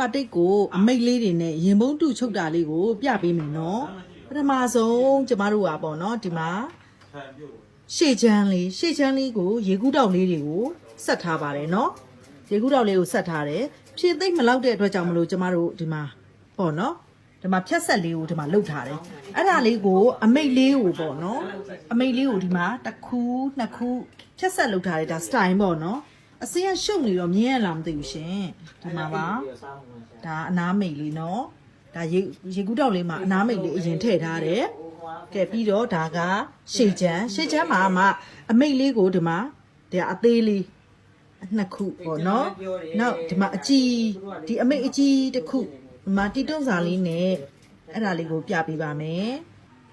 ပါတိတ်ကိုအမိတ်လေးတွေနဲ့ရင်ပုံးတုချုပ်တာလေးကိုပြပေးမယ်နော်ပထမဆုံးကျမတို့ကပေါ့နော်ဒီမှာရှေ့ချမ်းလေးကိုရေကူးတောက်လေးတွေကိုဆက်ထားပါတယ်နော်ရေကူးတောက်လေးကိုဆက်ထားတယ်ဖြည့်သိမ့်မလောက်တဲ့အတွက်ကြောင့်မလို့ကျမတို့ဒီမှာပေါ့နော်ဒီမှာဖြတ်ဆက်လေးကိုဒီမှာလှုပ်ထားတယ်အဲ့ဒါလေးကိုအမိတ်လေးကိုပေါ့နော်အမိတ်လေးကိုဒီမှာတစ်ခုနှစ်ခုဖြတ်ဆက်လှုပ်ထားတယ်ဒါ style ပေါ့နော်အစင်းရရှုပ်နေတော့မြင်ရလားမသိဘူးရှင်ဒီမှာပါဒါအနားမိတ်လေးနော်ဒါရေကူးတောက်လေးမှာအနားမိတ်လေးအရင်ထည့်ထားတယ်ကဲပြီးတော့ဒါကရှေ့ချမ်းမှာမှအမိတ်လေးကိုဒီမှာဒါအသေးလေးနှစ်ခုပေါ့နော်နောက်ဒီမှာအကြီးဒီအမိတ်အကြီးတစ်ခုဒီမှာတီတွန်းစာလေးနဲ့အဲ့ဒါလေးကိုပြပေးပါမယ်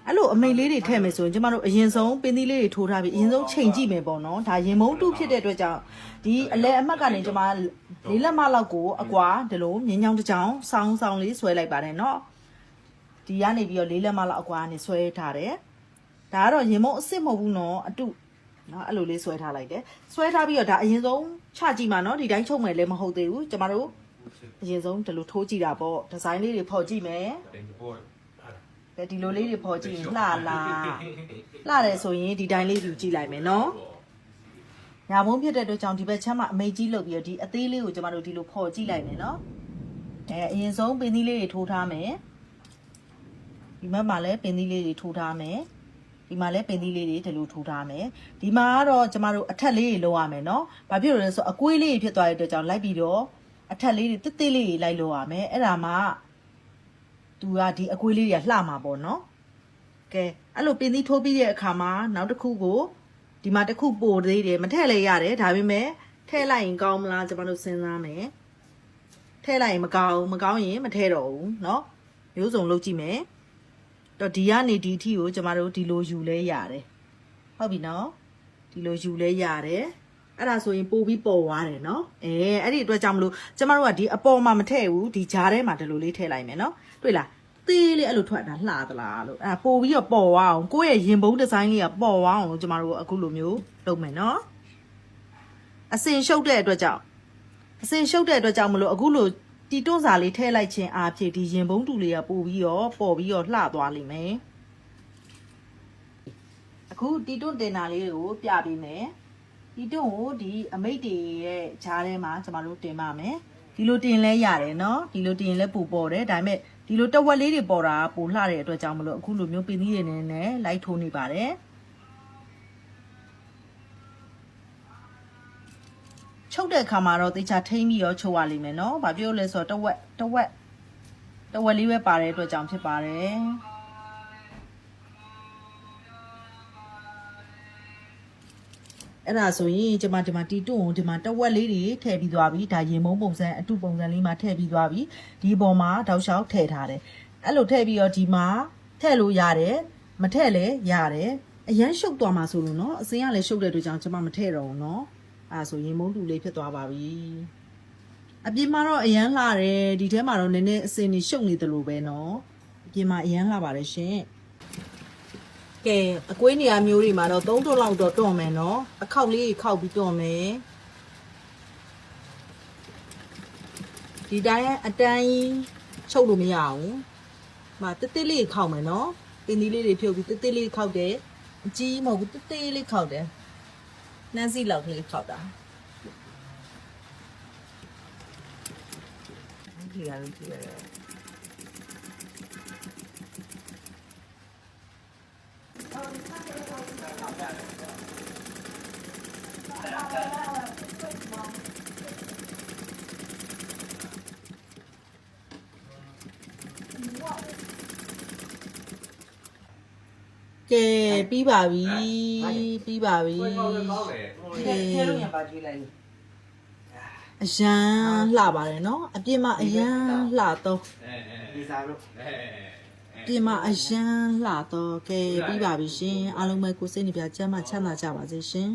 အဲ့လိုအမိတ်လေးတွေထည့်မယ်ဆိုရင်ကျမတို့အရင်ဆုံးပင်သီးလေးတွေထိုးထားပြီးအရင်ဆုံးချိန်ကြည့်မယ်ပေါ့နော်ဒါရင်မုံတုဖြစ်တဲ့အတွက်ကြောင့်ဒီအလဲအမှတ်ကနေကျမလေးလက်မလောက်ကိုအကွာဒီလိုမြင်းချောင်းတစ်ချောင်းဆောင်းလေးဆွဲလိုက်ပါတယ်နော်ဒီကနေပြီးတော့လေးလက်မလောက်အကွာကနေဆွဲထားတယ်ဒါကတော့ရင်မုံအစ်စ်မဟုတ်ဘူးနော်အတုနော်အဲ့လိုလေးဆွဲထားလိုက်တယ်ဆွဲထားပြီးတော့ဒါအရင်ဆုံးချကြည့်မှာနော်ဒီတိုင်းချုပ်မယ်လည်းမဟုတ်သေးဘူးကျမတို့အရင်ဆုံးဒီလိုထိုးကြည့်တာပေါ့ဒီဇိုင်းလေးတွေဖော်ကြည့်မယ်ဒီလိုလေးတွေဖော်ကြည့်ရင်လှတယ်ဆိုရင်ဒီတိုင်းလေးယူကြည့်လိုက်မယ်နော်ညာဘုံဖြစ်တဲ့အတွက်ကြောင့်ဒီဘက်ချမ်းမှာအမိတ်ကြီးလုပ်ပြီးတော့ဒီအသေးလေးကိုကျမတို့ဒီလိုဖော်ကြည့်လိုက်မယ်နော်အရင်ဆုံးပင်သီးလေးတွေထိုးထားမယ်ဒီဘက်မှာလည်းပင်သီးလေးတွေထိုးထားမယ်ဒီမှာလည်းပင်သီးလေးတွေဒီလိုထိုးထားမယ်ဒီမှာကတော့ကျမတို့အထက်လေးတွေလုပ်ရမယ်နော်ဘာဖြစ်လို့လဲဆိုအကွေးလေးဖြစ်သွားတဲ့အတွက်ကြောင့်လိုက်ပြီးတော့အထက်လေးတွေတစ်တစ်လေးတွေလိုက်လုပ်ရမယ်အဲ့ဒါမှသူကဒီအကွေးလေးတွေကလှမှာပေါ့နော်ကဲအဲ့လိုပင်သီးထိုးပြီးတဲ့အခါမှာနောက်တစ်ခုကိုဒီမှာတစ်ခုပို့သေးတယ်မထည့်လဲရတယ်ဒါပေမဲ့ထည့်လိုက်ရင်ကောင်းမလားကျွန်တော်တို့စဉ်းစားမယ်ထည့်လိုက်ရင်မကောင်းရင်မထည့်တော့ဘူးเนาะမျိုးစုံလုပ်ကြည့်မယ်တော့ဒီကနေဒီအထိကိုကျွန်တော်တို့ဒီလိုယူလဲရတယ်ဟုတ်ပြီเนาะဒီလိုယူလဲရတယ်အဲ့ဒါဆိုရင်ပို့ပြီးပေါ်သွားတယ်เนาะအဲ့ဒီအတွက်ကြောင့်မလို့ကျွန်တော်တို့ကဒီအပေါ်မှာမထည့်ဘူးဒီဂျားထဲမှာဒီလိုလေးထည့်လိုက်မယ်เนาะတွေ့လားသေးလေးအဲ့လိုထွက်တာလှသလားလို့အဲ့ပို့ပြီးတော့ပေါ်သွားအောင်ကိုယ့်ရဲ့ရင်ဘုံဒီဇိုင်းလေးကပေါ်သွားအောင်ကျွန်တော်တို့အခုလိုမျိုးလုပ်မယ်နော်အစင်ရှုပ်တဲ့အတွက်ကြောင့်မလို့အခုလိုတီတွန်းစာလေးထည့်လိုက်ခြင်းအားဖြင့်ဒီရင်ဘုံတူလေးကပို့ပြီးတော့ပေါ်ပြီးတော့လှသွားလိမ့်မယ်အခုတီတွန်းတင်တာလေးကိုပြပေးမယ်တီတွန်းကိုဒီအမိတ်တွေရဲ့ဂျားထဲမှာကျွန်တော်တို့တင်ပါမယ်ဒီလိုတင်လဲရတယ်နော်ဒီလိုတင်ရင်လည်းပို့ပေါ်တယ်ဒါပေမဲ့ဒီလိုတဝက်လေးတွေပေါ်တာပိုလှတဲ့အတွက်ကြောင့်မလို့အခုလိုမျိုးပင်သီးတွေနဲ့လိုက်ထိုးနေပါတယ်ချုပ်တဲ့အခါမှာတော့တေချာထိမ့်ပြီးတော့ချုပ်ရလိမ့်မယ်နော်ဘာပြောလဲဆိုတော့တဝက်လေးပဲပါတဲ့အတွက်ကြောင့်ဖြစ်ပါတယ်အဲ့ဒါဆိုရင်ဒီမှာတီတွန်းကိုဒီမှာတဝက်လေးတွေထည့်ပြီးသွားပြီဒါရင်မုံပုံစံအတုပုံစံလေးမှာထည့်ပြီးသွားပြီဒီပေါ်မှာတောက်လျှောက်ထည့်ထားတယ်အဲ့လိုထည့်ပြီးတော့ဒီမှာထည့်လို့ရတယ်မထည့်လည်းရတယ်အရန်ရှုပ်သွားမှာဆိုလို့နော်အစင်းကလည်းရှုပ်တဲ့အတွက်ကြောင့်ကျွန်မမထည့်တော့ဘူးနော်အဲ့ဒါဆိုရင်မုံတူလေးဖြစ်သွားပါပြီအပြင်မှာတော့အရန်လှတယ်ဒီထဲမှာတော့နည်းနည်းအစင်းကြီးရှုပ်နေတယ်လို့ပဲနော်အပြင်မှာအရန်လှပါတယ်ရှင်ကဲအကွေးနေရာမျိုးတွေမှာတော့3တွန်းလောက်တော့တွန်းမယ်နော်အခောက်လေးခောက်ပြီးတွန်းမယ်ဒီတိုင်းအတန်းကြီးချုပ်လို့မရဘူး။မှာတစ်လေးခောက်မယ်နော်။တင်းသီးလေးတွေဖြုတ်ပြီးတစ်လေးခောက်တယ်။အကြီးမဟုတ်ဘူးတစ်လေးခောက်တယ်။နှမ်းစီလောက်ကလေးခောက်တာ။ဒီကလေးကြည့်ရတယ်။ကဲပြီးပါပြီပြီးပါပြီအရန်လှပါတယ်နော်အပြင်မှာအရန်လှတော့ပြင်မှာအရန်လှတော့ကဲပြီးပါပြီရှင်အားလုံးပဲကိုစိတ်နှပြချမ်းသာကြပါစေရှင်